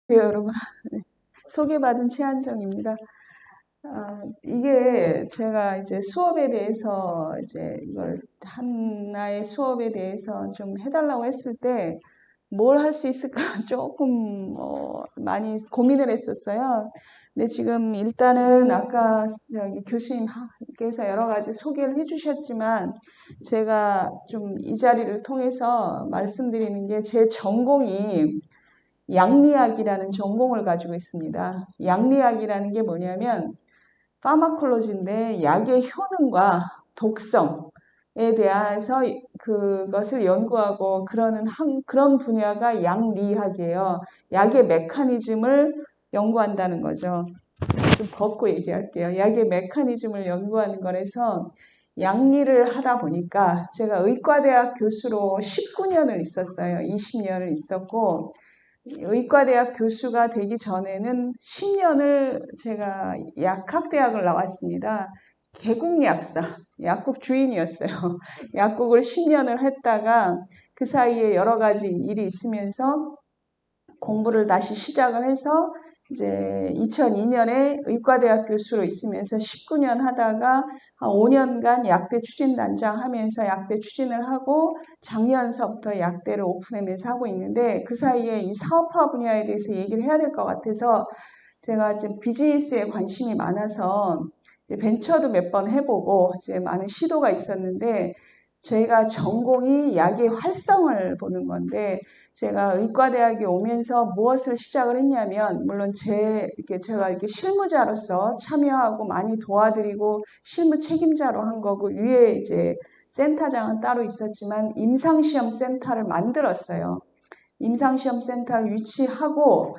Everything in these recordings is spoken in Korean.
네, 여러분. 소개받은 최한정입니다. 이게 제가 이제 수업에 대해서 이제 이걸 하나의 수업에 대해서 좀 해달라고 했을 때 뭘 할 수 있을까 조금 많이 고민을 했었어요. 근데 지금 일단은 아까 저기 교수님께서 여러 가지 소개를 해주셨지만 제가 좀 이 자리를 통해서 말씀드리는 게 제 전공이 양리학이라는 전공을 가지고 있습니다. 양리학이라는 게 뭐냐면 파마콜로지인데 약의 효능과 독성에 대해서 그것을 연구하고 그런 분야가 양리학이에요. 약의 메커니즘을 연구한다는 거죠. 좀 벗고 얘기할게요. 약의 메커니즘을 연구하는 거라서 양리를 하다 보니까 제가 의과대학 교수로 19년을 있었어요. 20년을 있었고 의과대학 교수가 되기 전에는 10년을 제가 약학대학을 나왔습니다. 개국약사, 약국 주인이었어요. 약국을 10년을 했다가 그 사이에 여러 가지 일이 있으면서 공부를 다시 시작을 해서 이제 2002년에 의과대학 교수로 있으면서 19년 하다가 한 5년간 약대 추진단장 하면서 약대 추진을 하고 작년서부터 약대를 오픈하면서 하고 있는데 그 사이에 이 사업화 분야에 대해서 얘기를 해야 될 것 같아서 제가 지금 비즈니스에 관심이 많아서 이제 벤처도 몇 번 해보고 이제 많은 시도가 있었는데 저희가 전공이 약의 활성을 보는 건데 제가 의과대학에 오면서 무엇을 시작을 했냐면 물론 제가 이렇게 실무자로서 참여하고 많이 도와드리고 실무 책임자로 한 거고 위에 이제 센터장은 따로 있었지만 임상시험 센터를 만들었어요. 임상시험 센터를 위치하고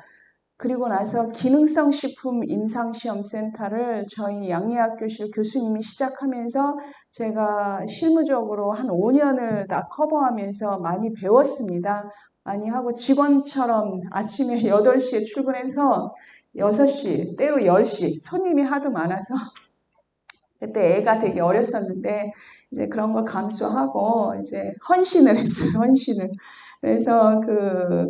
그리고 나서 기능성 식품 임상시험센터를 저희 양리학교실 교수님이 시작하면서 제가 실무적으로 한 5년을 다 커버하면서 많이 배웠습니다. 많이 하고 직원처럼 아침에 8시에 출근해서 6시, 때로 10시 손님이 하도 많아서 그때 애가 되게 어렸었는데 이제 그런 거 감수하고 이제 헌신을 했어요. 헌신을. 그래서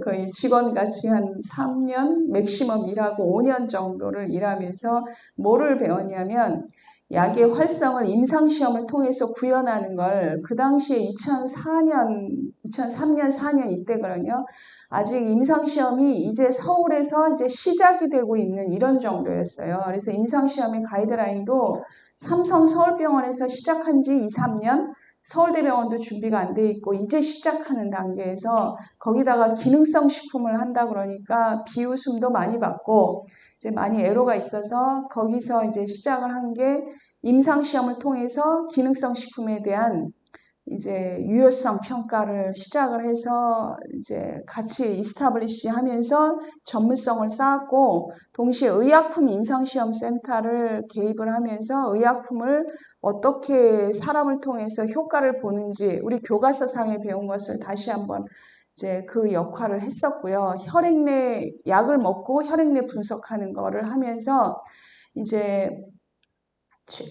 거의 직원같이 한 3년 맥시멈 일하고 5년 정도를 일하면서 뭐를 배웠냐면 약의 활성을 임상시험을 통해서 구현하는 걸 그 당시에 2003년, 4년 이때거든요. 아직 임상시험이 이제 서울에서 이제 시작이 되고 있는 이런 정도였어요. 그래서 임상시험의 가이드라인도 삼성 서울병원에서 시작한 지 2, 3년, 서울대병원도 준비가 안 돼 있고 이제 시작하는 단계에서 거기다가 기능성 식품을 한다 그러니까 비웃음도 많이 받고 이제 많이 애로가 있어서 거기서 이제 시작을 한 게 임상시험을 통해서 기능성 식품에 대한 이제 유효성 평가를 시작을 해서 이제 같이 이스타블리시 하면서 전문성을 쌓았고 동시에 의약품 임상시험 센터를 개입을 하면서 의약품을 어떻게 사람을 통해서 효과를 보는지 우리 교과서상에 배운 것을 다시 한번 이제 그 역할을 했었고요. 혈액 내 약을 먹고 혈액 내 분석하는 거를 하면서 이제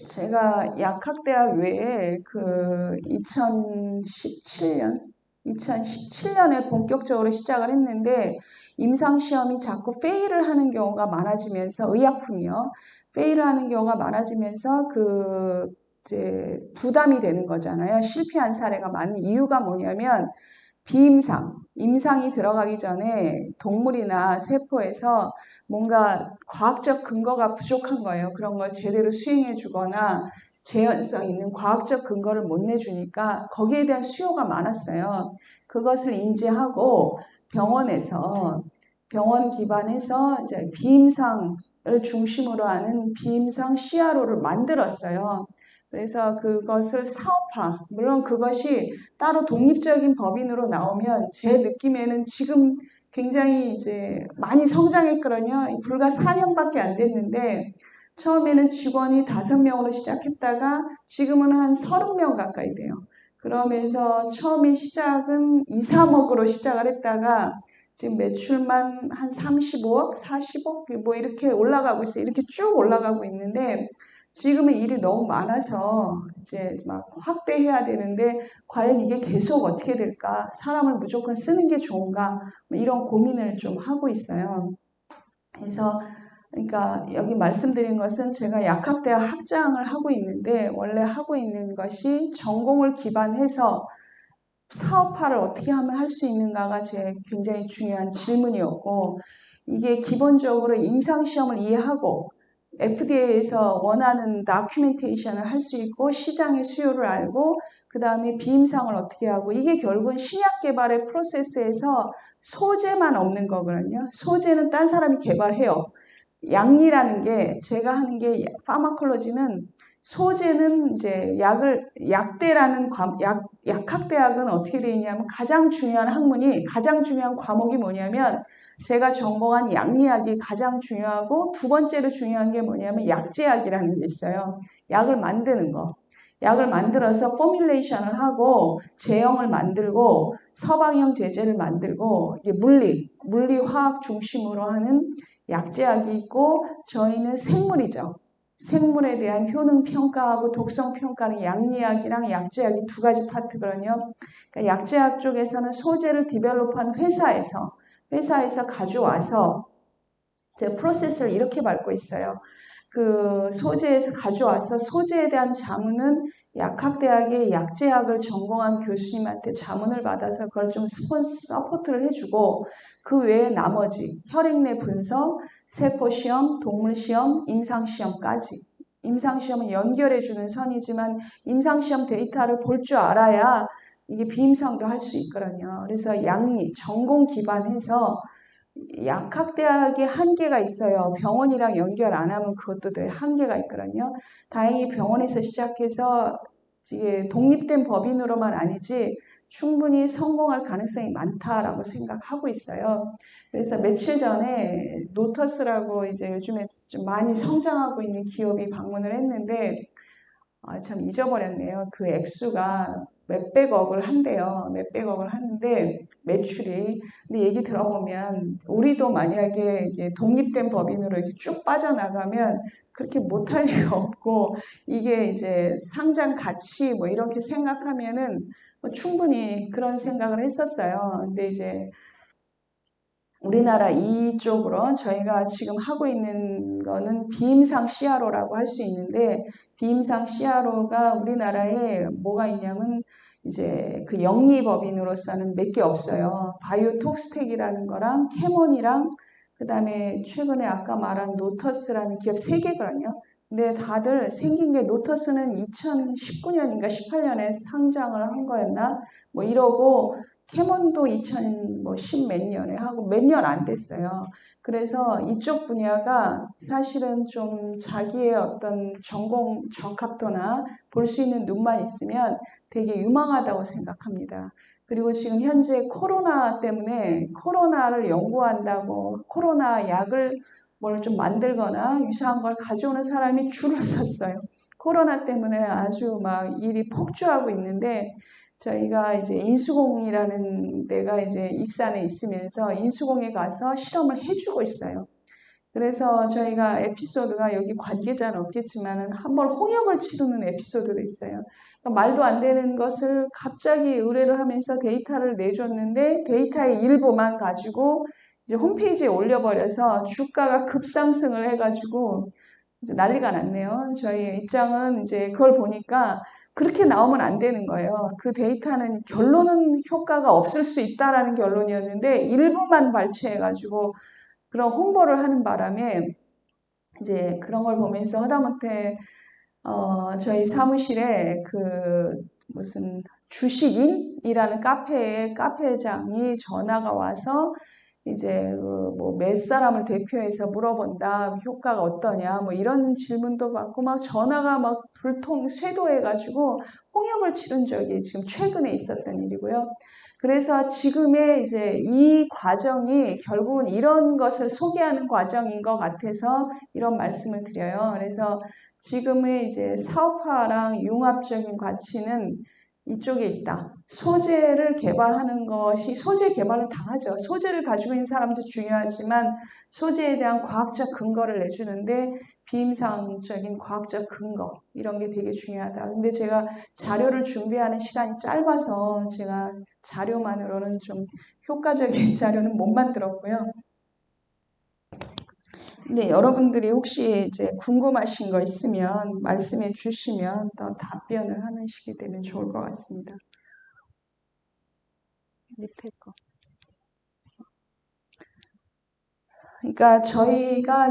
제가 약학대학 외에 그 2017년에 본격적으로 시작을 했는데 임상시험이 자꾸 페일을 하는 경우가 많아지면서 의약품이요. 페일을 하는 경우가 많아지면서 이제 부담이 되는 거잖아요. 실패한 사례가 많은 이유가 뭐냐면 비임상, 임상이 들어가기 전에 동물이나 세포에서 뭔가 과학적 근거가 부족한 거예요. 그런 걸 제대로 수행해 주거나 재현성 있는 과학적 근거를 못 내주니까 거기에 대한 수요가 많았어요. 그것을 인지하고 병원 기반에서 이제 비임상을 중심으로 하는 비임상 CRO를 만들었어요. 그래서 그것을 사업화, 물론 그것이 따로 독립적인 법인으로 나오면 제 느낌에는 지금 굉장히 이제 많이 성장했거든요. 불과 4년밖에 안 됐는데 처음에는 직원이 5명으로 시작했다가 지금은 한 30명 가까이 돼요. 그러면서 처음에 시작은 2, 3억으로 시작을 했다가 지금 매출만 한 35억, 40억 뭐 이렇게 올라가고 있어요. 이렇게 쭉 올라가고 있는데 지금은 일이 너무 많아서 이제 막 확대해야 되는데 과연 이게 계속 어떻게 될까? 사람을 무조건 쓰는 게 좋은가? 뭐 이런 고민을 좀 하고 있어요. 그래서 그러니까 여기 말씀드린 것은 제가 약학대학 학장을 하고 있는데 원래 하고 있는 것이 전공을 기반해서 사업화를 어떻게 하면 할 수 있는가가 제 굉장히 중요한 질문이었고 이게 기본적으로 임상시험을 이해하고 FDA에서 원하는 다큐멘테이션을 할 수 있고 시장의 수요를 알고 그 다음에 비임상을 어떻게 하고 이게 결국은 신약 개발의 프로세스에서 소재만 없는 거거든요. 소재는 딴 사람이 개발해요. 약리라는 게 제가 하는 게 파마콜로지는 소재는 이제 약대라는 약학대학은 어떻게 되어 있냐면 가장 중요한 학문이 가장 중요한 과목이 뭐냐면 제가 전공한 약리학이 가장 중요하고 두 번째로 중요한 게 뭐냐면 약제약이라는 게 있어요. 약을 만드는 거. 약을 만들어서 포뮬레이션을 하고 제형을 만들고 서방형 제제를 만들고 이게 물리 화학 중심으로 하는 약제약이 있고 저희는 생물이죠. 생물에 대한 효능 평가하고 독성 평가는 약리학이랑 약제약이 두 가지 파트거든요. 그러니까 약제약 쪽에서는 소재를 디벨롭한 회사에서 가져와서 제 프로세스를 이렇게 밟고 있어요. 그 소재에서 가져와서 소재에 대한 자문은 약학대학의 약제약을 전공한 교수님한테 자문을 받아서 그걸 좀 서포트를 해주고 그 외에 나머지 혈액내 분석, 세포시험, 동물시험, 임상시험까지 임상시험은 연결해주는 선이지만 임상시험 데이터를 볼 줄 알아야 이게 비임상도 할 수 있거든요. 그래서 약리, 전공 기반해서 약학대학에 한계가 있어요. 병원이랑 연결 안 하면 그것도 되게 한계가 있거든요. 다행히 병원에서 시작해서 이게 독립된 법인으로만 아니지 충분히 성공할 가능성이 많다라고 생각하고 있어요. 그래서 며칠 전에 노터스라고 이제 요즘에 좀 많이 성장하고 있는 기업이 방문을 했는데 참 잊어버렸네요. 그 액수가 몇백억을 한대요. 몇백억을 하는데 매출이. 근데 얘기 들어보면 우리도 만약에 이게 독립된 법인으로 이렇게 쭉 빠져나가면 그렇게 못할 리가 없고 이게 이제 상장 가치 뭐 이렇게 생각하면은 뭐 충분히 그런 생각을 했었어요. 근데 이제 우리나라 이쪽으로 저희가 지금 하고 있는 거는 비임상 CRO라고 할 수 있는데 비임상 CRO가 우리나라에 뭐가 있냐면 이제 그 영리법인으로서는 몇 개 없어요. 바이오톡스텍이라는 거랑 캐몬이랑 그다음에 최근에 아까 말한 노터스라는 기업 세 개거든요. 근데 다들 생긴 게 노터스는 2019년인가 18년에 상장을 한 거였나? 뭐 이러고 캐몬도 2010 몇 년에 하고 몇 년 안 됐어요. 그래서 이쪽 분야가 사실은 좀 자기의 어떤 전공 적합도나 볼 수 있는 눈만 있으면 되게 유망하다고 생각합니다. 그리고 지금 현재 코로나 때문에 코로나를 연구한다고 코로나 약을 뭘 좀 만들거나 유사한 걸 가져오는 사람이 줄을 섰어요. 코로나 때문에 아주 막 일이 폭주하고 있는데 저희가 이제 인수공이라는 데가 이제 익산에 있으면서 인수공에 가서 실험을 해주고 있어요. 그래서 저희가 에피소드가 여기 관계자는 없겠지만은 한 번 홍역을 치르는 에피소드도 있어요. 그러니까 말도 안 되는 것을 갑자기 의뢰를 하면서 데이터를 내줬는데 데이터의 일부만 가지고 이제 홈페이지에 올려버려서 주가가 급상승을 해가지고 이제 난리가 났네요. 저희 입장은 이제 그걸 보니까 그렇게 나오면 안 되는 거예요. 그 데이터는 결론은 효과가 없을 수 있다라는 결론이었는데 일부만 발췌해가지고 그런 홍보를 하는 바람에 이제 그런 걸 보면서 하다못해 저희 사무실에 그 무슨 주식인이라는 카페장이 전화가 와서 이제 그뭐 몇 사람을 대표해서 물어본다. 효과가 어떠냐. 뭐 이런 질문도 받고 막 전화가 막 쇄도해가지고 홍역을 치른 적이 지금 최근에 있었던 일이고요. 그래서 지금의 이제 이 과정이 결국은 이런 것을 소개하는 과정인 것 같아서 이런 말씀을 드려요. 그래서 지금의 이제 사업화랑 융합적인 가치는 이쪽에 있다. 소재를 개발하는 것이 소재 개발은 당하죠. 소재를 가지고 있는 사람도 중요하지만 소재에 대한 과학적 근거를 내주는데 비임상적인 과학적 근거 이런 게 되게 중요하다. 근데 제가 자료를 준비하는 시간이 짧아서 제가 자료만으로는 좀 효과적인 자료는 못 만들었고요. 네, 여러분들이 혹시 이제 궁금하신 거 있으면 말씀해 주시면 더 답변을 하는 식이 되면 좋을 것 같습니다. 밑에 거. 그러니까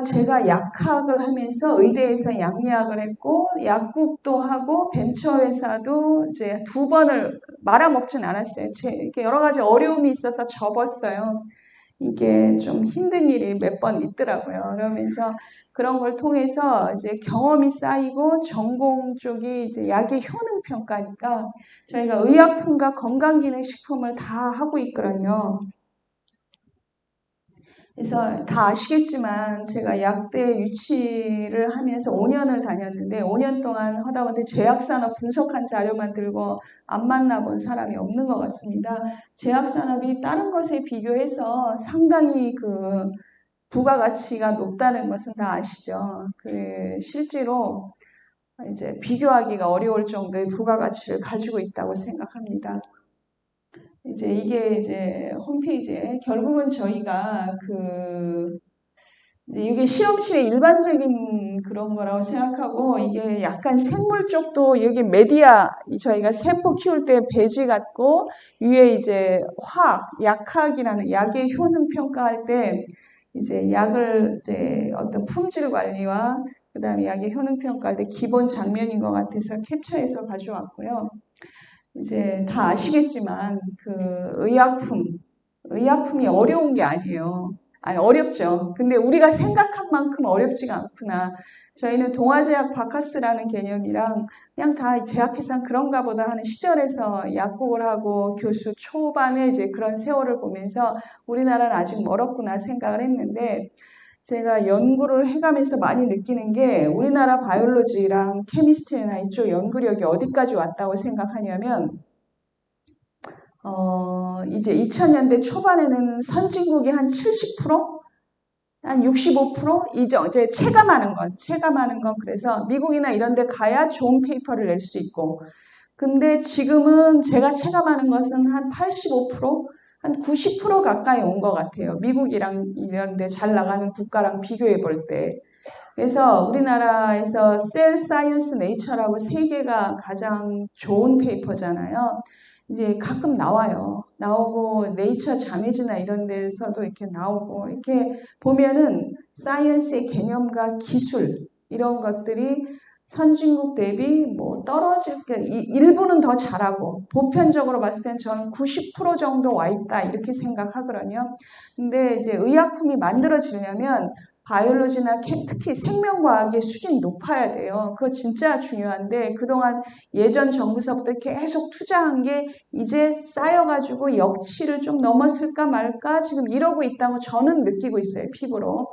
제가 약학을 하면서 의대에서 양리학을 했고 약국도 하고 벤처회사도 이제 2번을 말아먹진 않았어요. 이렇게 여러 가지 어려움이 있어서 접었어요. 이게 좀 힘든 일이 몇 번 있더라고요. 그러면서 그런 걸 통해서 이제 경험이 쌓이고 전공 쪽이 이제 약의 효능 평가니까 저희가 의약품과 건강기능식품을 다 하고 있거든요. 그래서 다 아시겠지만 제가 약대 유치를 하면서 5년을 다녔는데 5년 동안 하다 보니 제약산업 분석한 자료만 들고 안 만나본 사람이 없는 것 같습니다. 제약산업이 다른 것에 비교해서 상당히 그 부가가치가 높다는 것은 다 아시죠? 실제로 이제 비교하기가 어려울 정도의 부가가치를 가지고 있다고 생각합니다. 이게 홈페이지에 결국은 저희가 이게 실험실의 일반적인 그런 거라고 생각하고 이게 약간 생물 쪽도 여기 메디아 저희가 세포 키울 때 배지 같고 위에 이제 약학이라는 약의 효능 평가할 때 이제 약을 이제 어떤 품질 관리와 그다음에 약의 효능 평가할 때 기본 장면인 것 같아서 캡처해서 가져왔고요. 이제 다 아시겠지만 의약품이 어려운 게 아니에요. 아니, 어렵죠. 근데 우리가 생각한 만큼 어렵지가 않구나. 저희는 동아제약 바카스라는 개념이랑 그냥 다 제약회사 그런가 보다 하는 시절에서 약국을 하고 교수 초반에 이제 그런 세월을 보면서 우리나라는 아직 멀었구나 생각을 했는데 제가 연구를 해가면서 많이 느끼는 게 우리나라 바이올로지랑 케미스트리나 이쪽 연구력이 어디까지 왔다고 생각하냐면 이제 2000년대 초반에는 선진국이 한 70%? 한 65%? 이제 체감하는 건 그래서 미국이나 이런 데 가야 좋은 페이퍼를 낼 수 있고. 근데 지금은 제가 체감하는 것은 한 85%? 한 90% 가까이 온 것 같아요. 미국이랑 이런 데 잘 나가는 국가랑 비교해 볼 때. 그래서 우리나라에서 셀 사이언스 네이처라고 세계가 가장 좋은 페이퍼잖아요. 이제 가끔 나와요. 나오고 네이처 자매지나 이런 데서도 이렇게 나오고 이렇게 보면은 사이언스의 개념과 기술 이런 것들이 선진국 대비 뭐 떨어질 게 일부는 더 잘하고 보편적으로 봤을 땐 저는 90% 정도 와 있다 이렇게 생각하거든요. 근데 이제 의약품이 만들어지려면 바이올로지나 특히 생명과학의 수준이 높아야 돼요. 그거 진짜 중요한데 그동안 예전 정부서부터 계속 투자한 게 이제 쌓여가지고 역치를 좀 넘었을까 말까 지금 이러고 있다고 저는 느끼고 있어요. 피부로.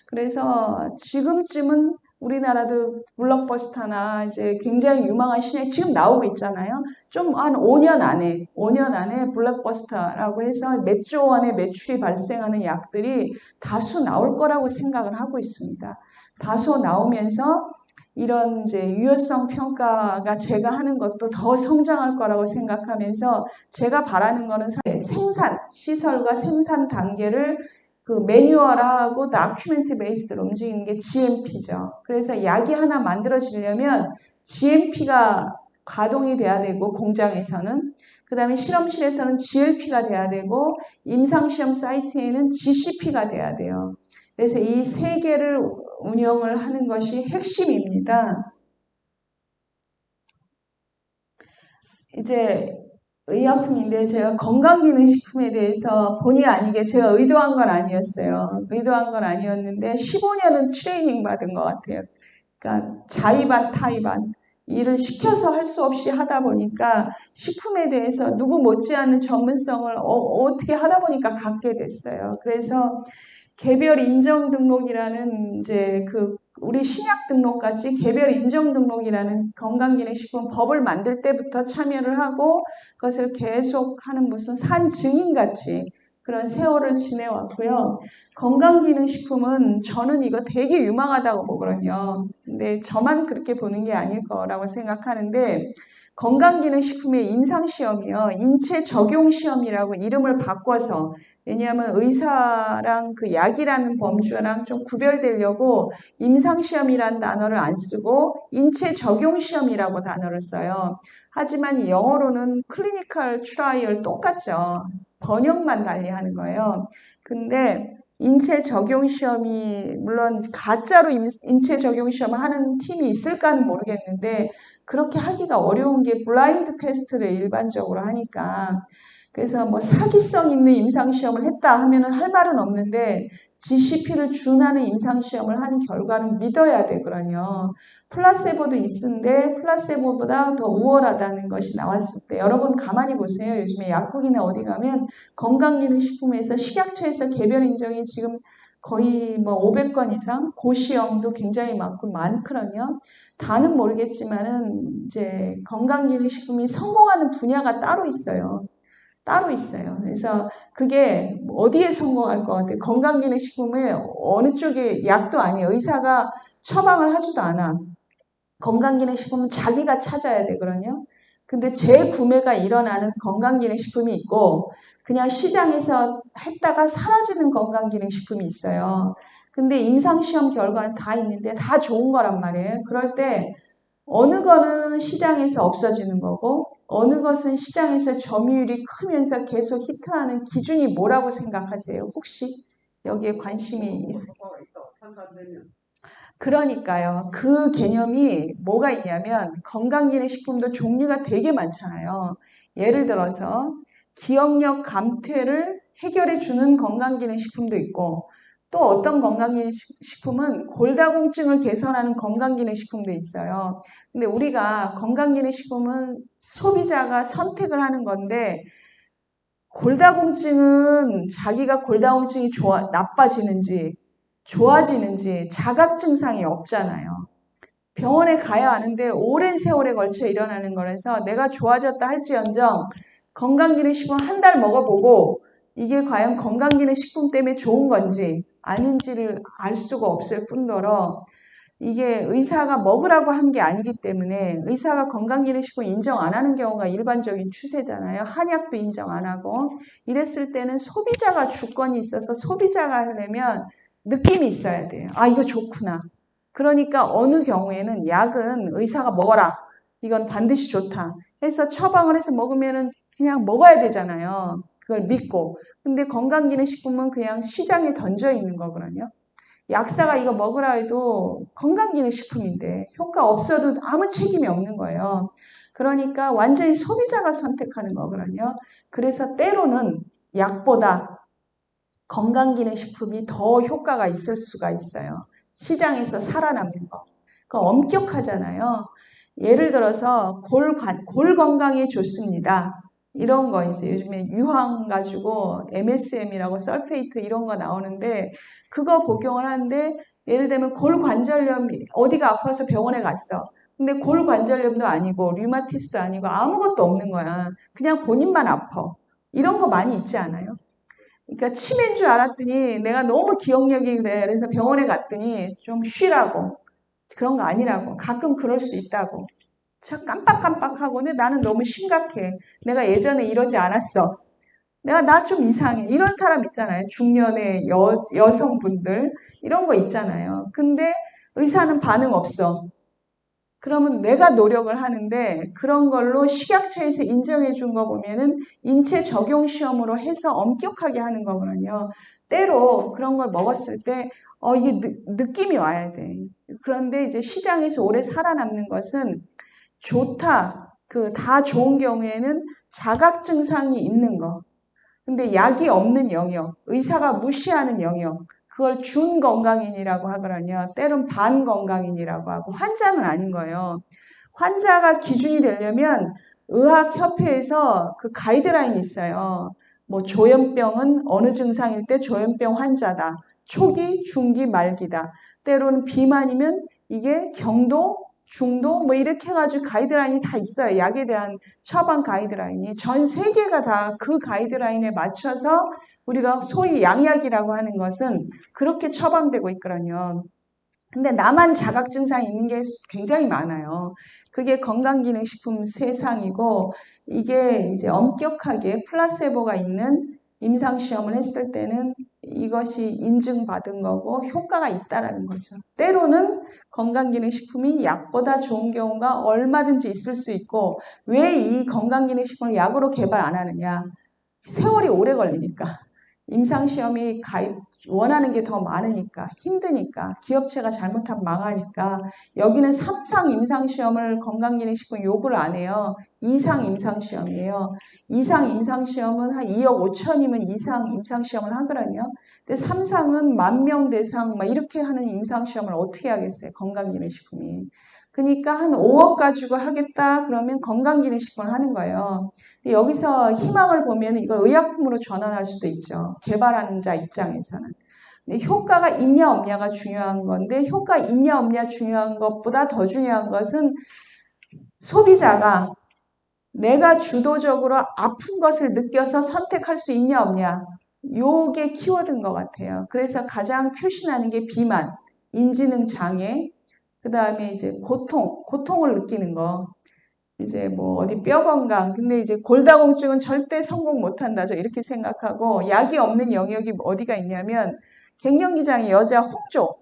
그래서 지금쯤은 우리나라도 블록버스터나 이제 굉장히 유망한 신약 지금 나오고 있잖아요. 좀 한 5년 안에 블록버스터라고 해서 몇 조 원의 매출이 발생하는 약들이 다수 나올 거라고 생각을 하고 있습니다. 다수 나오면서 이런 이제 유효성 평가가 제가 하는 것도 더 성장할 거라고 생각하면서 제가 바라는 거는 시설과 생산 단계를 그 매뉴얼하고 다큐멘트 베이스로 움직이는 게 GMP죠. 그래서 약이 하나 만들어지려면 GMP가 가동이 돼야 되고 공장에서는 그 다음에 실험실에서는 GLP가 돼야 되고 임상시험 사이트에는 GCP가 돼야 돼요. 그래서 이 세 개를 운영을 하는 것이 핵심입니다. 이제 의약품인데 제가 건강기능식품에 대해서 본의 아니게 제가 의도한 건 아니었어요. 의도한 건 아니었는데 15년은 트레이닝 받은 것 같아요. 그러니까 자의반 타의반 일을 시켜서 할 수 없이 하다 보니까 식품에 대해서 누구 못지않은 전문성을 어떻게 하다 보니까 갖게 됐어요. 그래서 개별 인정 등록이라는 이제 우리 신약 등록같이 개별 인정 등록이라는 건강기능식품 법을 만들 때부터 참여를 하고 그것을 계속 하는 무슨 산 증인같이 그런 세월을 지내왔고요. 건강기능식품은 저는 이거 되게 유망하다고 보거든요. 근데 저만 그렇게 보는 게 아닐 거라고 생각하는데 건강기능식품의 임상시험이요. 인체 적용시험이라고 이름을 바꿔서 왜냐하면 의사랑 그 약이라는 범주랑 좀 구별되려고 임상시험이라는 단어를 안 쓰고 인체 적용시험이라고 단어를 써요. 하지만 이 영어로는 클리니컬 트라이얼 똑같죠. 번역만 달리 하는 거예요. 근데 인체 적용 시험이 물론 가짜로 인체 적용 시험을 하는 팀이 있을까는 모르겠는데 그렇게 하기가 어려운 게 블라인드 테스트를 일반적으로 하니까 그래서 뭐 사기성 있는 임상시험을 했다 하면은 할 말은 없는데 GCP를 준하는 임상시험을 한 결과는 믿어야 되거든요. 플라세보도 있는데 플라세보보다 더 우월하다는 것이 나왔을 때 여러분 가만히 보세요. 요즘에 약국이나 어디 가면 건강기능식품에서 식약처에서 개별 인정이 지금 거의 뭐 500건 이상 고시험도 굉장히 많거든요. 다는 모르겠지만은 이제 건강기능식품이 성공하는 분야가 따로 있어요. 따로 있어요. 그래서 그게 어디에 성공할 것 같아요? 건강기능식품의 어느 쪽에 약도 아니에요. 의사가 처방을 하지도 않아. 건강기능식품은 자기가 찾아야 되거든요. 근데 재구매가 일어나는 건강기능식품이 있고 그냥 시장에서 했다가 사라지는 건강기능식품이 있어요. 근데 임상시험 결과는 다 있는데 다 좋은 거란 말이에요. 그럴 때 어느 거는 시장에서 없어지는 거고 어느 것은 시장에서 점유율이 크면서 계속 히트하는 기준이 뭐라고 생각하세요? 혹시 여기에 관심이 있으세요? 그러니까요. 그 개념이 뭐가 있냐면 건강기능식품도 종류가 되게 많잖아요. 예를 들어서 기억력 감퇴를 해결해 주는 건강기능식품도 있고 또 어떤 건강기능식품은 골다공증을 개선하는 건강기능식품도 있어요. 근데 우리가 건강기능식품은 소비자가 선택을 하는 건데 골다공증은 자기가 골다공증이 나빠지는지 좋아지는지 자각 증상이 없잖아요. 병원에 가야 하는데 오랜 세월에 걸쳐 일어나는 거라서 내가 좋아졌다 할지언정 건강기능식품 한 달 먹어보고 이게 과연 건강기능식품 때문에 좋은 건지 아닌지를 알 수가 없을 뿐더러 이게 의사가 먹으라고 한 게 아니기 때문에 의사가 건강기능식품 인정 안 하는 경우가 일반적인 추세잖아요. 한약도 인정 안 하고 이랬을 때는 소비자가 주권이 있어서 소비자가 하려면 느낌이 있어야 돼요. 아 이거 좋구나. 그러니까 어느 경우에는 약은 의사가 먹어라. 이건 반드시 좋다. 해서 처방을 해서 먹으면은 그냥 먹어야 되잖아요. 그걸 믿고. 근데 건강기능식품은 그냥 시장에 던져 있는 거거든요. 약사가 이거 먹으라 해도 건강기능식품인데 효과 없어도 아무 책임이 없는 거예요. 그러니까 완전히 소비자가 선택하는 거거든요. 그래서 때로는 약보다 건강기능식품이 더 효과가 있을 수가 있어요. 시장에서 살아남는 거. 그 엄격하잖아요. 예를 들어서 골 건강에 좋습니다. 이런 거 이제 요즘에 유황 가지고 MSM이라고 설페이트 이런 거 나오는데 그거 복용을 하는데 예를 들면 골관절염 어디가 아파서 병원에 갔어. 근데 골관절염도 아니고 류마티스도 아니고 아무것도 없는 거야. 그냥 본인만 아파. 이런 거 많이 있지 않아요? 그러니까 치매인 줄 알았더니 내가 너무 기억력이 그래. 그래서 병원에 갔더니 좀 쉬라고. 그런 거 아니라고. 가끔 그럴 수 있다고. 참 깜빡깜빡하고 근데 나는 너무 심각해. 내가 예전에 이러지 않았어. 나 좀 이상해. 이런 사람 있잖아요. 중년의 여성분들. 이런 거 있잖아요. 근데 의사는 반응 없어. 그러면 내가 노력을 하는데 그런 걸로 식약처에서 인정해 준 거 보면은 인체 적용 시험으로 해서 엄격하게 하는 거거든요. 때로 그런 걸 먹었을 때 이게 느낌이 와야 돼. 그런데 이제 시장에서 오래 살아남는 것은 좋다. 다 좋은 경우에는 자각 증상이 있는 거. 근데 약이 없는 영역, 의사가 무시하는 영역, 그걸 준건강인이라고 하거든요. 때론 반건강인이라고 하고 환자는 아닌 거예요. 환자가 기준이 되려면 의학협회에서 그 가이드라인이 있어요. 뭐 조현병은 어느 증상일 때 조현병 환자다. 초기, 중기, 말기다. 때로는 비만이면 이게 경도, 중도 뭐 이렇게 해가지고 가이드라인이 다 있어요. 약에 대한 처방 가이드라인이 전 세계가 다 그 가이드라인에 맞춰서 우리가 소위 양약이라고 하는 것은 그렇게 처방되고 있거든요. 근데 나만 자각 증상이 있는 게 굉장히 많아요. 그게 건강기능식품 세상이고 이게 이제 엄격하게 플라세보가 있는 임상시험을 했을 때는 이것이 인증받은 거고 효과가 있다라는 거죠. 때로는 건강기능식품이 약보다 좋은 경우가 얼마든지 있을 수 있고 왜 이 건강기능식품을 약으로 개발 안 하느냐. 세월이 오래 걸리니까. 임상시험이 원하는 게 더 많으니까 힘드니까 기업체가 잘못하면 망하니까 여기는 3상 임상시험을 건강기능식품 요구를 안 해요. 2상 임상시험이에요. 2상 임상시험은 한 2억 5천이면 2상 임상시험을 하거든요. 근데 3상은 10,000명 대상 막 이렇게 하는 임상시험을 어떻게 하겠어요. 건강기능식품이. 그러니까 한 5억 가지고 하겠다 그러면 건강기능식품을 하는 거예요. 여기서 희망을 보면 이걸 의약품으로 전환할 수도 있죠. 개발하는 자 입장에서는. 근데 효과가 있냐 없냐가 중요한 건데 효과 있냐 없냐 중요한 것보다 더 중요한 것은 소비자가 내가 주도적으로 아픈 것을 느껴서 선택할 수 있냐 없냐. 요게 키워드인 것 같아요. 그래서 가장 표시나는 게 비만, 인지능 장애, 그 다음에 이제 고통을 느끼는 거. 이제 뭐 어디 뼈 건강, 근데 이제 골다공증은 절대 성공 못한다죠. 이렇게 생각하고 약이 없는 영역이 어디가 있냐면 갱년기장의 여자 홍조.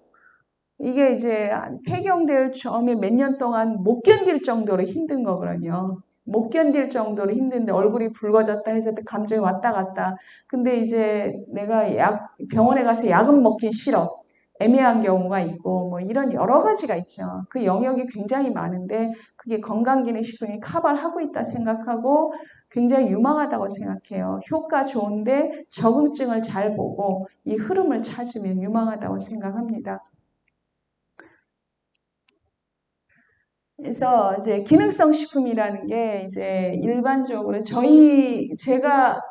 이게 이제 폐경될 처음에 몇 년 동안 못 견딜 정도로 힘든 거거든요. 못 견딜 정도로 힘든데 얼굴이 붉어졌다 해졌다 감정이 왔다 갔다. 근데 이제 내가 병원에 가서 약은 먹기 싫어. 애매한 경우가 있고 뭐 이런 여러 가지가 있죠. 그 영역이 굉장히 많은데 그게 건강기능식품이 커버를 하고 있다 생각하고 굉장히 유망하다고 생각해요. 효과 좋은데 적응증을 잘 보고 이 흐름을 찾으면 유망하다고 생각합니다. 그래서 이제 기능성 식품이라는 게 이제 일반적으로 제가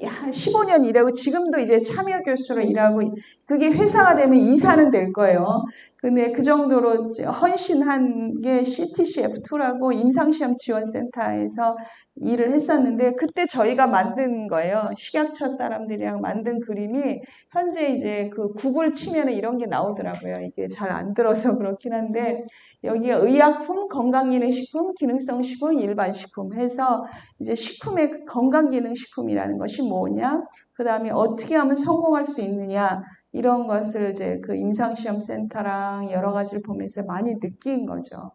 한 15년 일하고 지금도 이제 참여 교수로 일하고 그게 회사가 되면 이사는 될 거예요. 근데 그 정도로 헌신한 게 CTCF2라고 임상시험 지원센터에서 일을 했었는데 그때 저희가 만든 거예요. 식약처 사람들이랑 만든 그림이 현재 이제 그 구글 치면은 이런 게 나오더라고요. 이게 잘 안 들어서 그렇긴 한데 여기에 의약품, 건강기능식품, 기능성식품, 일반식품 해서 이제 식품의 건강기능식품이라는 것이 뭐냐, 그 다음에 어떻게 하면 성공할 수 있느냐, 이런 것을 이제 그 임상시험센터랑 여러 가지를 보면서 많이 느낀 거죠.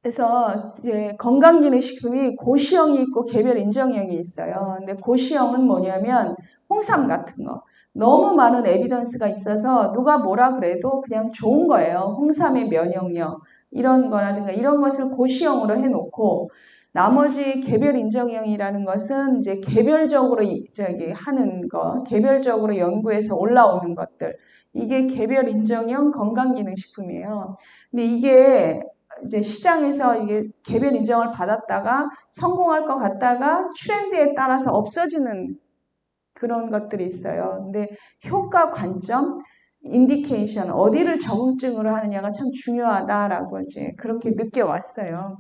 그래서 이제 건강기능식품이 고시형이 있고 개별 인정형이 있어요. 근데 고시형은 뭐냐면 홍삼 같은 거. 너무 많은 에비던스가 있어서 누가 뭐라 그래도 그냥 좋은 거예요. 홍삼의 면역력 이런 거라든가 이런 것을 고시형으로 해놓고 나머지 개별 인정형이라는 것은 이제 개별적으로 하는 거, 개별적으로 연구해서 올라오는 것들. 이게 개별 인정형 건강기능식품이에요. 근데 이게 이제 시장에서 이게 개별 인정을 받았다가 성공할 것 같다가 트렌드에 따라서 없어지는 그런 것들이 있어요. 근데 효과 관점, 인디케이션, 어디를 적응증으로 하느냐가 참 중요하다라고 이제 그렇게 느껴왔어요.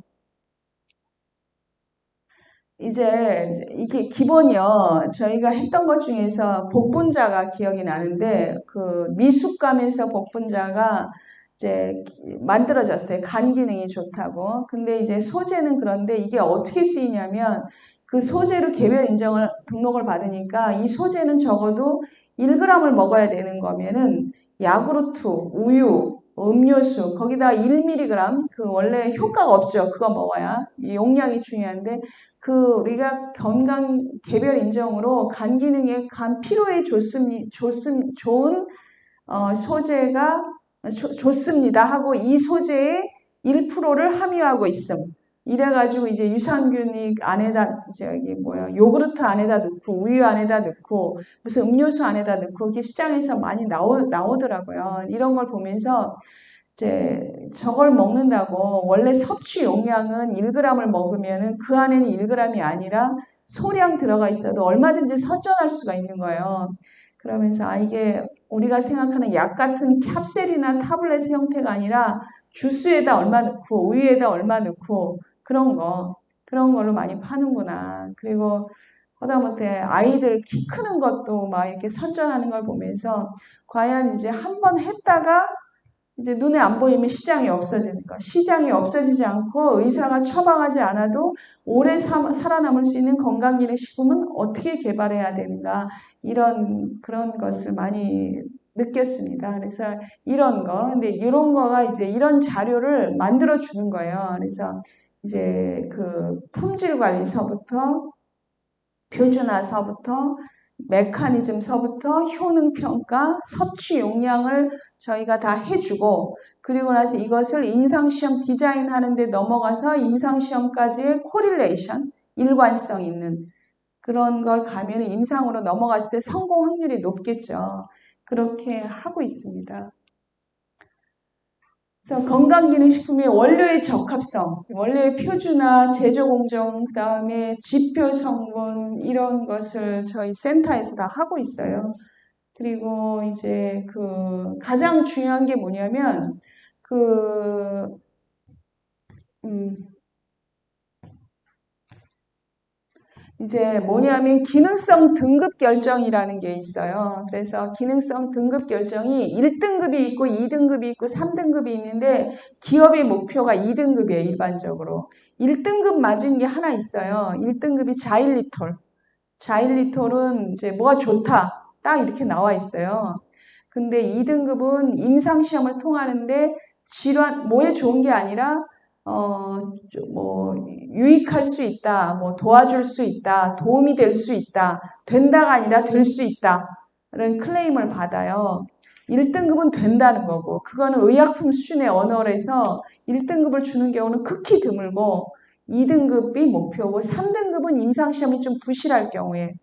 이제 이게 기본이요. 저희가 했던 것 중에서 복분자가 기억이 나는데 그 미숫가면서 복분자가 이제 만들어졌어요. 간 기능이 좋다고. 근데 이제 소재는 그런데 이게 어떻게 쓰이냐면 그 소재로 개별 인정을 등록을 받으니까 이 소재는 적어도 1g을 먹어야 되는 거면은 야구르트, 우유, 음료수 거기다 1mg 그 원래 효과가 없죠. 그거 먹어야 용량이 중요한데 그 우리가 건강 개별 인정으로 간 기능에 간 피로에 좋은 소재가 좋습니다 하고 이 소재에 1%를 함유하고 있음. 이래가지고 이제 유산균이 안에다 요구르트 안에다 넣고 우유 안에다 넣고 무슨 음료수 안에다 넣고 이게 시장에서 많이 나오더라고요. 이런 걸 보면서 이제 저걸 먹는다고 원래 섭취 용량은 1g을 먹으면 그 안에는 1g이 아니라 소량 들어가 있어도 얼마든지 선전할 수가 있는 거예요. 그러면서 이게 우리가 생각하는 약 같은 캡슐이나 타블렛 형태가 아니라 주스에다 얼마 넣고 우유에다 얼마 넣고 그런 걸로 많이 파는구나. 그리고 하다못해 아이들 키 크는 것도 막 이렇게 선전하는 걸 보면서 과연 이제 한번 했다가 이제 눈에 안 보이면 시장이 없어지니까 시장이 없어지지 않고 의사가 처방하지 않아도 오래 살아남을 수 있는 건강기능식품은 어떻게 개발해야 되는가 이런 그런 것을 많이 느꼈습니다. 그래서 이런 거 근데 이런 거가 이제 이런 자료를 만들어 주는 거예요. 그래서 이제 그 품질 관리서부터 표준화서부터 메커니즘서부터 효능평가, 섭취 용량을 저희가 다 해주고 그리고 나서 이것을 임상시험 디자인하는 데 넘어가서 임상시험까지의 코릴레이션, 일관성 있는 그런 걸 가면 임상으로 넘어갔을 때 성공 확률이 높겠죠. 그렇게 하고 있습니다. 그래서 건강기능식품의 원료의 적합성, 원료의 표준화, 제조공정, 그 다음에 지표 성분 이런 것을 저희 센터에서 다 하고 있어요. 그리고 이제 그 가장 중요한 게 뭐냐면 그 이제 뭐냐면 기능성 등급 결정이라는 게 있어요. 그래서 기능성 등급 결정이 1등급이 있고 2등급이 있고 3등급이 있는데 기업의 목표가 2등급이에요. 일반적으로. 1등급 맞은 게 하나 있어요. 1등급이 자일리톨. 자일리톨은 이제 뭐가 좋다. 딱 이렇게 나와 있어요. 근데 2등급은 임상시험을 통하는데 질환, 뭐에 좋은 게 아니라 뭐, 유익할 수 있다, 뭐, 도와줄 수 있다, 도움이 될 수 있다, 된다가 아니라 될 수 있다. 이런 클레임을 받아요. 1등급은 된다는 거고, 그거는 의약품 수준의 언어에서 1등급을 주는 경우는 극히 드물고, 2등급이 목표고, 3등급은 임상시험이 좀 부실할 경우에,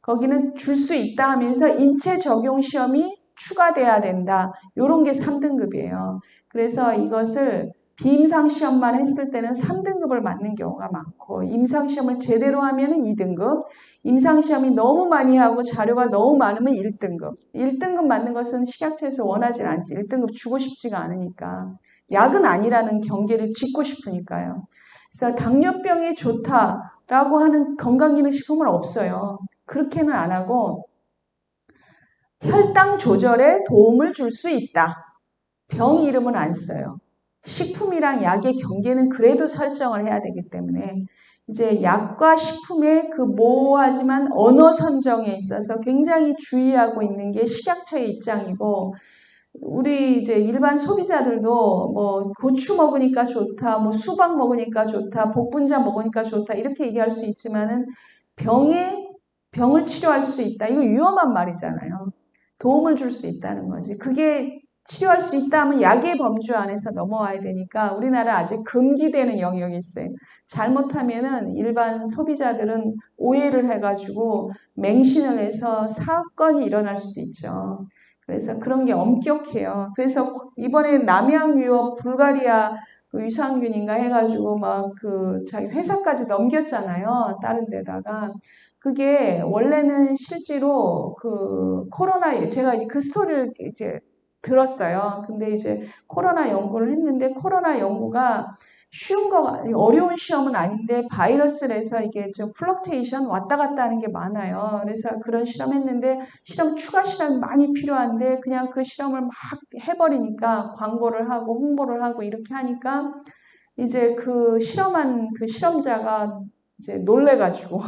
거기는 줄 수 있다 하면서 인체 적용 시험이 추가돼야 된다. 요런 게 3등급이에요. 그래서 이것을 비임상시험만 했을 때는 3등급을 맞는 경우가 많고 임상시험을 제대로 하면 2등급, 임상시험이 너무 많이 하고 자료가 너무 많으면 1등급. 1등급 맞는 것은 식약처에서 원하지 않지. 1등급 주고 싶지가 않으니까. 약은 아니라는 경계를 짓고 싶으니까요. 그래서 당뇨병이 좋다라고 하는 건강기능식품은 없어요. 그렇게는 안 하고 혈당 조절에 도움을 줄 수 있다. 병 이름은 안 써요. 식품이랑 약의 경계는 그래도 설정을 해야 되기 때문에 이제 약과 식품의 그 모호하지만 언어 선정에 있어서 굉장히 주의하고 있는 게 식약처의 입장이고 우리 이제 일반 소비자들도 뭐 고추 먹으니까 좋다, 뭐 수박 먹으니까 좋다, 복분자 먹으니까 좋다 이렇게 얘기할 수 있지만은 병을 치료할 수 있다. 이거 위험한 말이잖아요. 도움을 줄 수 있다는 거지. 그게 치료할 수 있다면 약의 범주 안에서 넘어와야 되니까 우리나라 아직 금기되는 영역이 있어요. 잘못하면은 일반 소비자들은 오해를 해가지고 맹신을 해서 사건이 일어날 수도 있죠. 그래서 그런 게 엄격해요. 그래서 이번에 남양 유럽 불가리아 그 유산균인가 해가지고 막 그 자기 회사까지 넘겼잖아요. 다른 데다가. 그게 원래는 실제로 그 코로나 제가 이제 그 스토리를 이제 들었어요. 근데 이제 코로나 연구를 했는데 코로나 연구가 쉬운 거 어려운 시험은 아닌데 바이러스를 해서 이게 좀 플럭테이션 왔다 갔다 하는 게 많아요. 그래서 그런 실험 했는데 실험 추가 실험이 많이 필요한데 그냥 그 실험을 막 해버리니까 광고를 하고 홍보를 하고 이렇게 하니까 이제 그 실험한 그 실험자가 이제 놀래가지고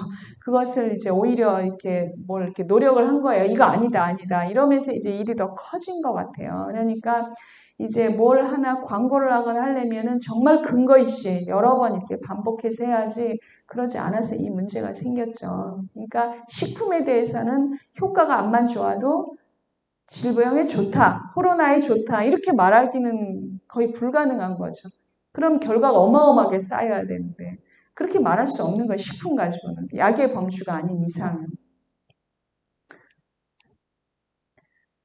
그것을 이제 오히려 이렇게 뭘 이렇게 노력을 한 거예요. 이거 아니다, 아니다. 이러면서 이제 일이 더 커진 것 같아요. 그러니까 이제 뭘 하나 광고를 하거나 하려면은 정말 근거 있이 여러 번 이렇게 반복해서 해야지 그러지 않아서 이 문제가 생겼죠. 그러니까 식품에 대해서는 효과가 안만 좋아도 질병에 좋다, 코로나에 좋다 이렇게 말하기는 거의 불가능한 거죠. 그럼 결과가 어마어마하게 쌓여야 되는데 그렇게 말할 수 없는 거예요. 식품 가지고는. 약의 범주가 아닌 이상은.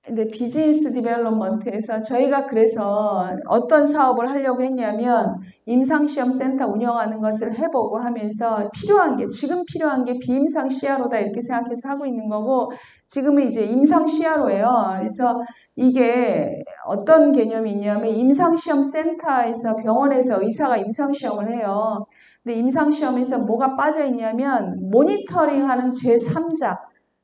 근데 비즈니스 디벨롭먼트에서 저희가 그래서 어떤 사업을 하려고 했냐면 임상시험 센터 운영하는 것을 해보고 하면서 필요한 게 지금 필요한 게 비임상 CRO다 이렇게 생각해서 하고 있는 거고 지금은 이제 임상 CRO예요. 그래서 이게 어떤 개념이 있냐면 임상시험 센터에서 병원에서 의사가 임상시험을 해요. 근데 임상시험에서 뭐가 빠져 있냐면 모니터링하는 제3자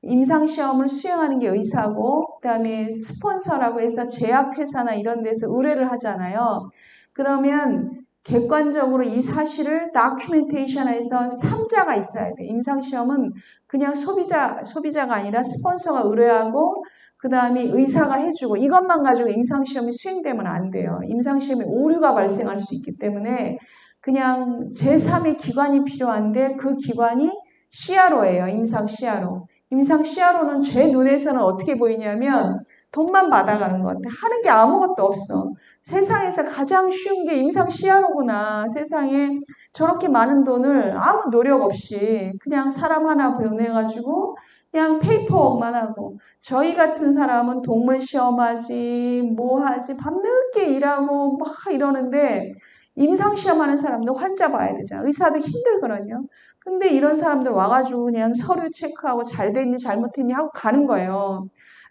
임상시험을 수행하는 게 의사고, 그 다음에 스폰서라고 해서 제약회사나 이런 데서 의뢰를 하잖아요. 그러면 객관적으로 이 사실을 다큐멘테이션에서 3자가 있어야 돼. 임상시험은 그냥 소비자가 아니라 스폰서가 의뢰하고, 그 다음에 의사가 해주고, 이것만 가지고 임상시험이 수행되면 안 돼요. 임상시험에 오류가 발생할 수 있기 때문에 그냥 제3의 기관이 필요한데 그 기관이 CRO예요. 임상 CRO. 임상 CRO는 제 눈에서는 어떻게 보이냐면 돈만 받아가는 것 같아. 하는 게 아무것도 없어. 세상에서 가장 쉬운 게 임상 CRO구나. 세상에 저렇게 많은 돈을 아무 노력 없이 그냥 사람 하나 보내가지고 그냥 페이퍼워크만 하고, 저희 같은 사람은 동물 시험하지 뭐 하지 밤늦게 일하고 막 이러는데, 임상시험하는 사람도 환자 봐야 되잖아. 의사도 힘들거든요. 근데 이런 사람들 와가지고 그냥 서류 체크하고 잘 됐니 잘못했니 하고 가는 거예요.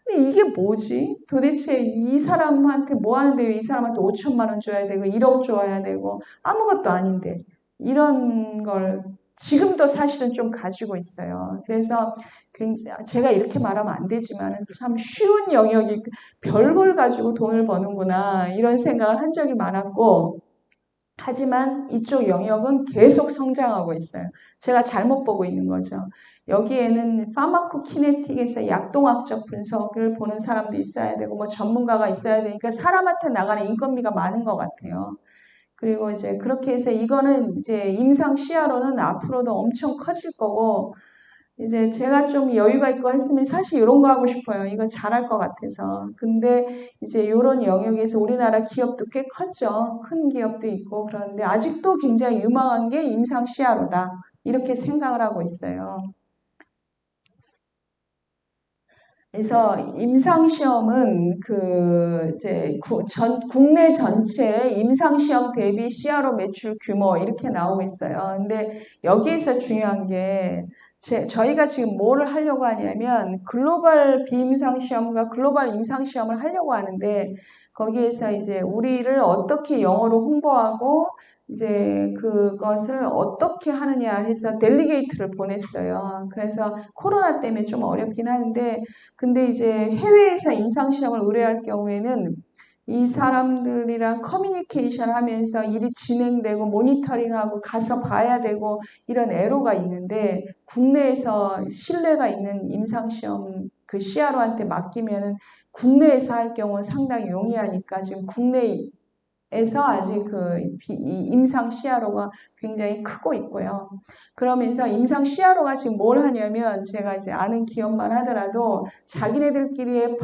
근데 이게 뭐지? 도대체 이 사람한테 뭐 하는데 왜 이 사람한테 5천만 원 줘야 되고 1억 줘야 되고 아무것도 아닌데, 이런 걸 지금도 사실은 좀 가지고 있어요. 그래서 굉장히 제가 이렇게 말하면 안 되지만 참 쉬운 영역이 별걸 가지고 돈을 버는구나 이런 생각을 한 적이 많았고, 하지만 이쪽 영역은 계속 성장하고 있어요. 제가 잘못 보고 있는 거죠. 여기에는 파마코키네틱에서 약동학적 분석을 보는 사람도 있어야 되고 뭐 전문가가 있어야 되니까 사람한테 나가는 인건비가 많은 것 같아요. 그리고 이제 그렇게 해서 이거는 이제 임상 CRO는 앞으로도 엄청 커질 거고, 이제 제가 좀 여유가 있고 했으면 사실 이런 거 하고 싶어요. 이거 잘할 것 같아서. 근데 이제 이런 영역에서 우리나라 기업도 꽤 컸죠. 큰 기업도 있고 그런데 아직도 굉장히 유망한 게 임상 CRO다. 이렇게 생각을 하고 있어요. 그래서 임상시험은 이제 국내 전체 임상시험 대비 CRO 매출 규모 이렇게 나오고 있어요. 근데 여기에서 중요한 게 저희가 지금 뭐를 하려고 하냐면 글로벌 비임상시험과 글로벌 임상시험을 하려고 하는데, 거기에서 이제 우리를 어떻게 영어로 홍보하고 이제 그것을 어떻게 하느냐 해서 델리게이트를 보냈어요. 그래서 코로나 때문에 좀 어렵긴 하는데, 근데 이제 해외에서 임상시험을 의뢰할 경우에는 이 사람들이랑 커뮤니케이션 하면서 일이 진행되고 모니터링하고 가서 봐야 되고 이런 애로가 있는데, 국내에서 신뢰가 있는 임상시험 그 CRO한테 맡기면은 국내에서 할 경우는 상당히 용이하니까 지금 국내에서 아직 이 임상 CRO가 굉장히 크고 있고요. 그러면서 임상 CRO가 지금 뭘 하냐면, 제가 이제 아는 기업만 하더라도 자기네들의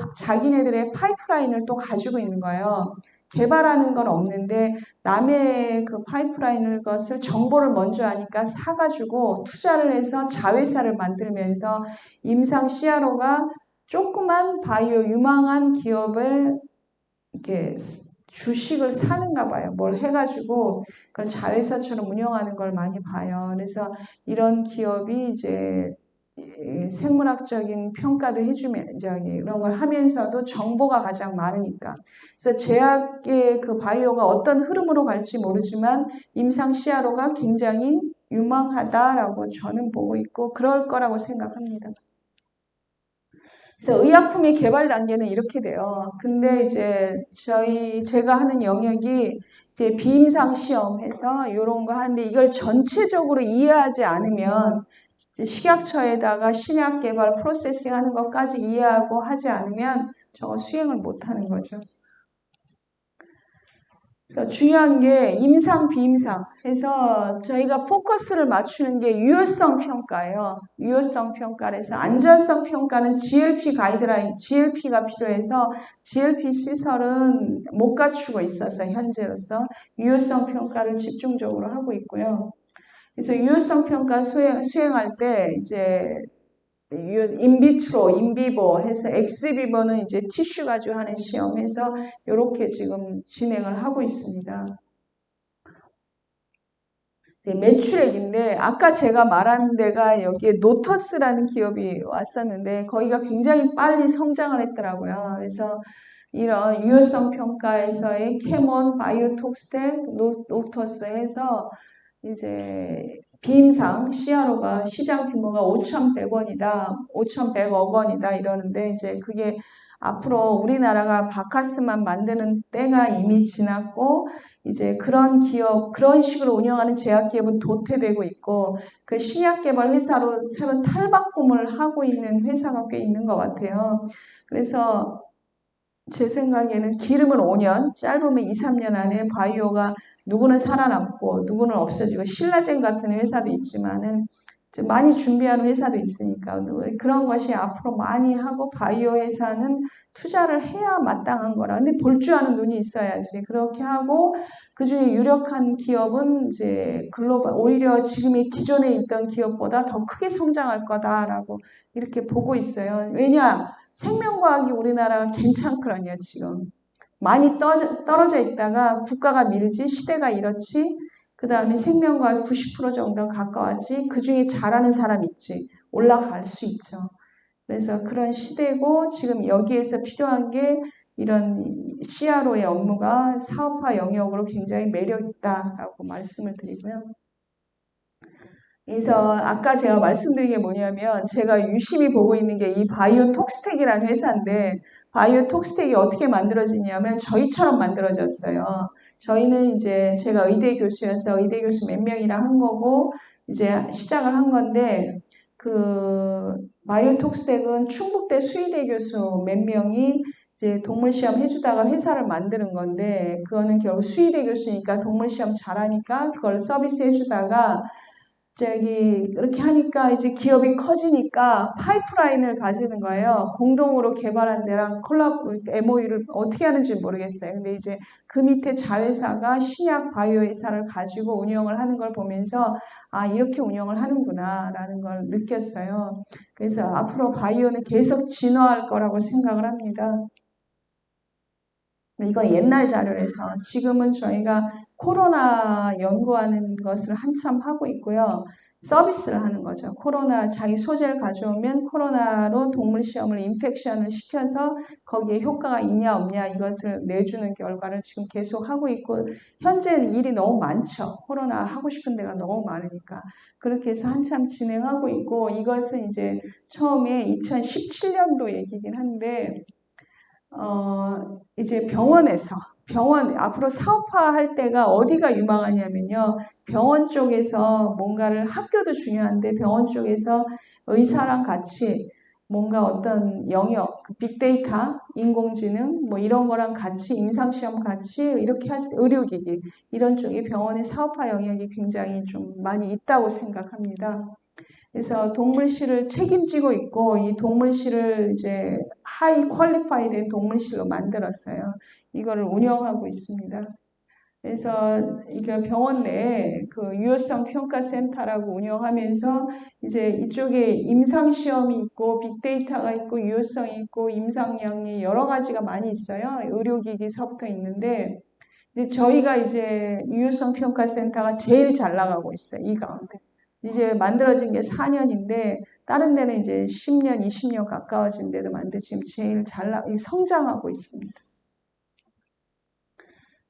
파이프라인을 또 가지고 있는 거예요. 개발하는 건 없는데 남의 그 파이프라인을 것을 정보를 먼저 하니까 사가지고 투자를 해서 자회사를 만들면서 임상 CRO가 조그만 바이오 유망한 기업을 이렇게 주식을 사는가 봐요. 뭘 해가지고 그걸 자회사처럼 운영하는 걸 많이 봐요. 그래서 이런 기업이 이제 생물학적인 평가도 해주면 이런 걸 하면서도 정보가 가장 많으니까. 그래서 제약의 그 바이오가 어떤 흐름으로 갈지 모르지만 임상 CRO가 굉장히 유망하다라고 저는 보고 있고 그럴 거라고 생각합니다. 그래서 의약품의 개발 단계는 이렇게 돼요. 근데 이제 제가 하는 영역이 이제 비임상 시험해서 이런 거 하는데, 이걸 전체적으로 이해하지 않으면 이제 식약처에다가 신약 개발 프로세싱 하는 것까지 이해하고 하지 않으면 저거 수행을 못 하는 거죠. 그래서 중요한 게 임상, 비임상 해서 저희가 포커스를 맞추는 게 유효성 평가예요. 유효성 평가에서 안전성 평가는 GLP 가이드라인, GLP가 필요해서 GLP 시설은 못 갖추고 있어서 현재로서 유효성 평가를 집중적으로 하고 있고요. 그래서 유효성 평가 수행할 때 이제 인비트로, 인비보 해서 엑스비버는 이제 티슈 가지고 하는 시험해서 이렇게 지금 진행을 하고 있습니다. 이제 매출액인데, 아까 제가 말한 데가 여기에 노터스라는 기업이 왔었는데 거기가 굉장히 빨리 성장을 했더라고요. 그래서 이런 유효성 평가에서의 캐몬, 바이오톡스텍, 노터스 해서 이제 비임상 CRO가 시장 규모가 5,100원이다, 5,100억 원이다 이러는데 이제 그게 앞으로 우리나라가 바카스만 만드는 때가 이미 지났고 이제 그런 기업, 그런 식으로 운영하는 제약기업은 도태되고 있고 그 신약개발 회사로 새로 탈바꿈을 하고 있는 회사가 꽤 있는 것 같아요. 그래서 제 생각에는 길으면 5년, 짧으면 2, 3년 안에 바이오가 누구는 살아남고 누구는 없어지고 신라젠 같은 회사도 있지만은 많이 준비하는 회사도 있으니까 그런 것이 앞으로 많이 하고 바이오 회사는 투자를 해야 마땅한 거라. 근데 볼 줄 아는 눈이 있어야지. 그렇게 하고 그중에 유력한 기업은 이제 글로벌 오히려 지금의 기존에 있던 기업보다 더 크게 성장할 거다라고 이렇게 보고 있어요. 왜냐? 생명과학이 우리나라가 괜찮거든요, 지금. 많이 떨어져 있다가 국가가 밀지, 시대가 이렇지, 그 다음에 생명과학 90% 정도 가까웠지, 그 중에 잘하는 사람 있지, 올라갈 수 있죠. 그래서 그런 시대고, 지금 여기에서 필요한 게 이런 CRO의 업무가 사업화 영역으로 굉장히 매력 있다라고 말씀을 드리고요. 그래서 아까 제가 말씀드린 게 뭐냐면 제가 유심히 보고 있는 게 이 바이오톡스텍이라는 회사인데 바이오톡스텍이 어떻게 만들어지냐면 저희처럼 만들어졌어요. 저희는 이제 제가 의대 교수여서 의대 교수 몇 명이랑 한 거고 이제 시작을 한 건데 그 바이오톡스텍은 충북대 수의대 교수 몇 명이 이제 동물 시험 해주다가 회사를 만드는 건데 그거는 결국 수의대 교수니까 동물 시험 잘하니까 그걸 서비스 해주다가 저기 그렇게 하니까 이제 기업이 커지니까 파이프라인을 가지는 거예요. 공동으로 개발한 데랑 MOU를 어떻게 하는지 모르겠어요. 근데 이제 그 밑에 자회사가 신약 바이오 회사를 가지고 운영을 하는 걸 보면서 아 이렇게 운영을 하는구나라는 걸 느꼈어요. 그래서 앞으로 바이오는 계속 진화할 거라고 생각을 합니다. 이건 옛날 자료라서 지금은 저희가 코로나 연구하는 것을 한참 하고 있고요. 서비스를 하는 거죠. 코로나 자기 소재를 가져오면 코로나로 동물 시험을 인펙션을 시켜서 거기에 효과가 있냐 없냐 이것을 내주는 결과를 지금 계속 하고 있고 현재 일이 너무 많죠. 코로나 하고 싶은 데가 너무 많으니까 그렇게 해서 한참 진행하고 있고 이것은 이제 처음에 2017년도 얘기긴 한데 이제 병원, 앞으로 사업화할 때가 어디가 유망하냐면요. 병원 쪽에서 뭔가를 학교도 중요한데 병원 쪽에서 의사랑 같이 뭔가 어떤 영역, 빅데이터, 인공지능, 뭐 이런 거랑 같이 임상시험 같이 이렇게 의료기기, 이런 쪽이 병원의 사업화 영역이 굉장히 좀 많이 있다고 생각합니다. 그래서 동물실을 책임지고 있고 이 동물실을 이제 하이 퀄리파이된 동물실로 만들었어요. 이거를 운영하고 있습니다. 그래서 이게 병원 내에 그 유효성 평가 센터라고 운영하면서 이제 이쪽에 임상 시험이 있고 빅데이터가 있고 유효성이 있고 임상량이 여러 가지가 많이 있어요. 의료기기서부터 있는데 이제 저희가 이제 유효성 평가 센터가 제일 잘 나가고 있어요. 이 가운데. 이제 만들어진 게 4년인데 다른 데는 이제 10년, 20년 가까워진 데도 많은데 지금 제일 성장하고 있습니다.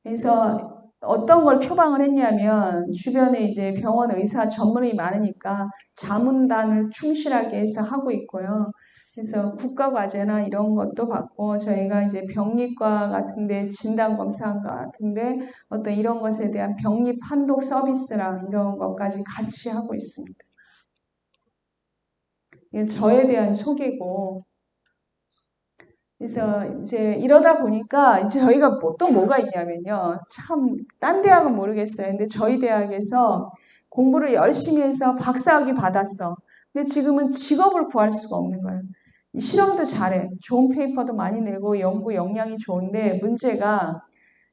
그래서 어떤 걸 표방을 했냐면 주변에 이제 병원 의사 전문의 많으니까 자문단을 충실하게 해서 하고 있고요. 그래서 국가과제나 이런 것도 받고 저희가 이제 병리과 같은데 진단검사과 같은데 어떤 이런 것에 대한 병리 판독 서비스랑 이런 것까지 같이 하고 있습니다. 이게 저에 대한 소개고 그래서 이제 이러다 보니까 이제 저희가 또 뭐가 있냐면요. 참, 딴 대학은 모르겠어요. 근데 저희 대학에서 공부를 열심히 해서 박사학위 받았어. 근데 지금은 직업을 구할 수가 없는 거예요. 실험도 잘해. 좋은 페이퍼도 많이 내고 연구 역량이 좋은데 문제가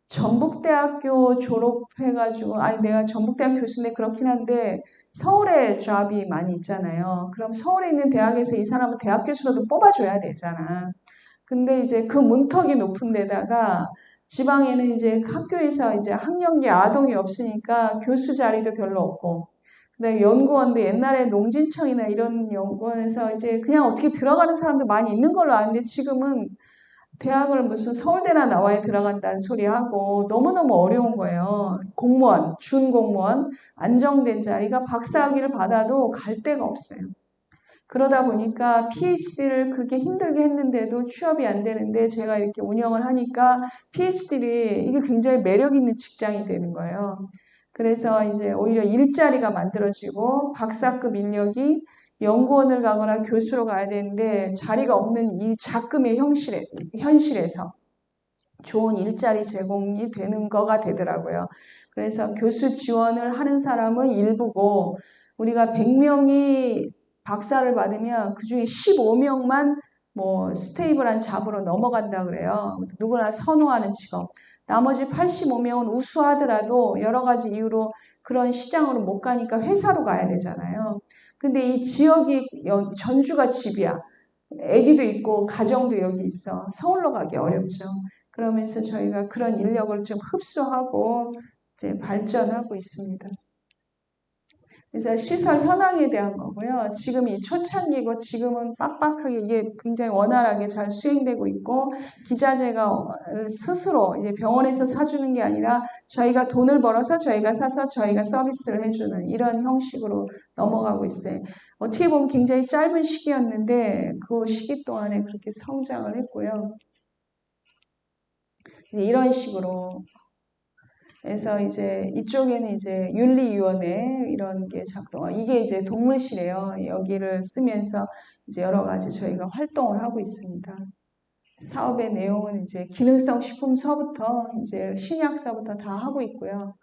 전북대학교 졸업해가지고, 아니, 내가 전북대학 교수인데 그렇긴 한데 서울에 잡이 많이 있잖아요. 그럼 서울에 있는 대학에서 이 사람은 대학 교수로도 뽑아줘야 되잖아. 근데 이제 그 문턱이 높은 데다가 지방에는 이제 학교에서 이제 학령기 아동이 없으니까 교수 자리도 별로 없고 근데 연구원도 옛날에 농진청이나 이런 연구원에서 이제 그냥 어떻게 들어가는 사람도 많이 있는 걸로 아는데 지금은 대학을 무슨 서울대나 나와야 들어간다는 소리 하고 너무너무 어려운 거예요. 공무원, 준공무원, 안정된 자리가 박사학위를 받아도 갈 데가 없어요. 그러다 보니까 PhD를 그렇게 힘들게 했는데도 취업이 안 되는데 제가 이렇게 운영을 하니까 PhD를 이게 굉장히 매력 있는 직장이 되는 거예요. 그래서 이제 오히려 일자리가 만들어지고 박사급 인력이 연구원을 가거나 교수로 가야 되는데 자리가 없는 이 작금의 현실에서 좋은 일자리 제공이 되는 거가 되더라고요. 그래서 교수 지원을 하는 사람은 일부고 우리가 100명이 박사를 받으면 그중에 15명만 뭐 스테이블한 잡으로 넘어간다 그래요. 누구나 선호하는 직업. 나머지 85명은 우수하더라도 여러 가지 이유로 그런 시장으로 못 가니까 회사로 가야 되잖아요. 근데 이 지역이 전주가 집이야. 아기도 있고 가정도 여기 있어. 서울로 가기 어렵죠. 그러면서 저희가 그런 인력을 좀 흡수하고 이제 발전하고 있습니다. 그래서 시설 현황에 대한 거고요. 지금 이 초창기고 지금은 빡빡하게 이게 굉장히 원활하게 잘 수행되고 있고 기자재가 스스로 이제 병원에서 사주는 게 아니라 저희가 돈을 벌어서 저희가 사서 저희가 서비스를 해주는 이런 형식으로 넘어가고 있어요. 어떻게 보면 굉장히 짧은 시기였는데 그 시기 동안에 그렇게 성장을 했고요. 이런 식으로 그래서 이제 이쪽에는 이제 윤리위원회 이런 게 이게 이제 동물실이에요. 여기를 쓰면서 이제 여러 가지 저희가 활동을 하고 있습니다. 사업의 내용은 이제 기능성 식품서부터 이제 신약서부터 다 하고 있고요.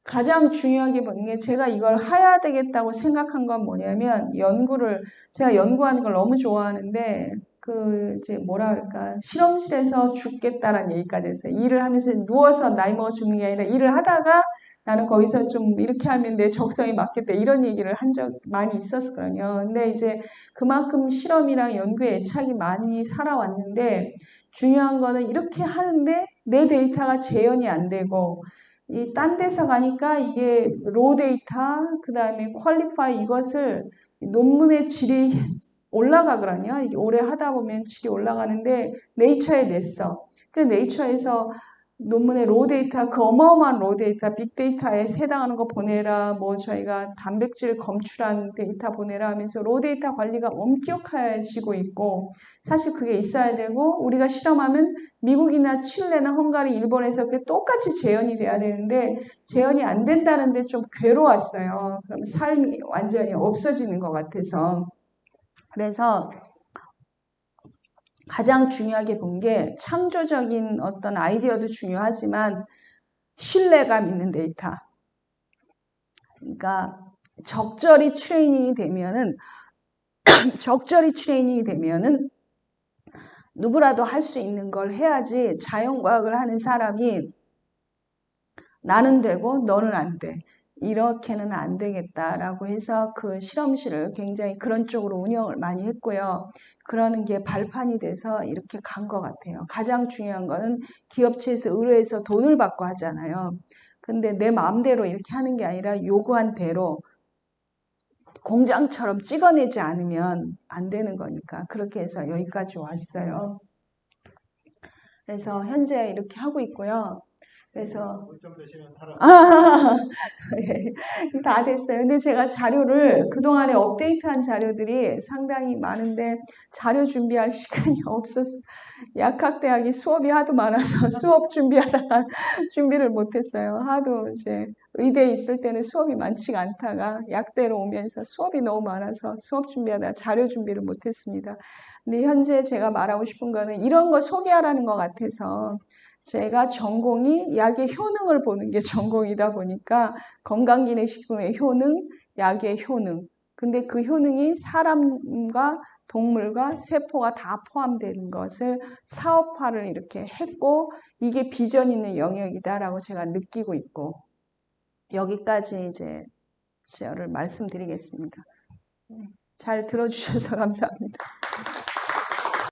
가장 중요하게 보는 게 제가 이걸 해야 되겠다고 생각한 건 뭐냐면 제가 연구하는 걸 너무 좋아하는데 이제 뭐라 할까 실험실에서 죽겠다라는 얘기까지 했어요. 일을 하면서 누워서 나이 먹어 죽는 게 아니라 일을 하다가 나는 거기서 좀 이렇게 하면 내 적성에 맞겠다 이런 얘기를 한 적 많이 있었거든요. 근데 이제 그만큼 실험이랑 연구에 애착이 많이 살아왔는데 중요한 거는 이렇게 하는데 내 데이터가 재현이 안 되고 이 딴 데서 가니까 이게 로 데이터, 그 다음에 퀄리파이 이것을 논문의 질이 올라가거든요. 이게 오래 하다 보면 질이 올라가는데 네이처에 냈어. 그 네이처에서 논문의 로 데이터, 그 어마어마한 로 데이터, 빅데이터에 해당하는 거 보내라, 뭐 저희가 단백질 검출한 데이터 보내라 하면서 로 데이터 관리가 엄격해지고 있고 사실 그게 있어야 되고 우리가 실험하면 미국이나 칠레나 헝가리, 일본에서 그게 똑같이 재현이 돼야 되는데 재현이 안 된다는데 좀 괴로웠어요. 그럼 삶이 완전히 없어지는 것 같아서. 그래서 가장 중요하게 본 게 창조적인 어떤 아이디어도 중요하지만 신뢰감 있는 데이터. 그러니까 적절히 트레이닝이 되면은 누구라도 할 수 있는 걸 해야지 자연과학을 하는 사람이 나는 되고 너는 안 돼. 이렇게는 안 되겠다라고 해서 그 실험실을 굉장히 그런 쪽으로 운영을 많이 했고요. 그러는 게 발판이 돼서 이렇게 간 것 같아요. 가장 중요한 거는 기업체에서 의뢰해서 돈을 받고 하잖아요. 근데 내 마음대로 이렇게 하는 게 아니라 요구한 대로 공장처럼 찍어내지 않으면 안 되는 거니까 그렇게 해서 여기까지 왔어요. 그래서 현재 이렇게 하고 있고요. 그래서 다 됐어요. 근데 제가 자료를 그동안에 업데이트한 자료들이 상당히 많은데 자료 준비할 시간이 없어서 약학대학이 수업이 하도 많아서 수업 준비하다가 준비를 못했어요. 하도 이제 의대에 있을 때는 수업이 많지가 않다가 약대로 오면서 수업이 너무 많아서 수업 준비하다가 자료 준비를 못했습니다. 근데 현재 제가 말하고 싶은 거는 이런 거 소개하라는 것 같아서 제가 전공이 약의 효능을 보는 게 전공이다 보니까 건강기능식품의 효능, 약의 효능. 근데 그 효능이 사람과 동물과 세포가 다 포함되는 것을 사업화를 이렇게 했고 이게 비전 있는 영역이다라고 제가 느끼고 있고 여기까지 이제 저를 말씀드리겠습니다. 잘 들어주셔서 감사합니다.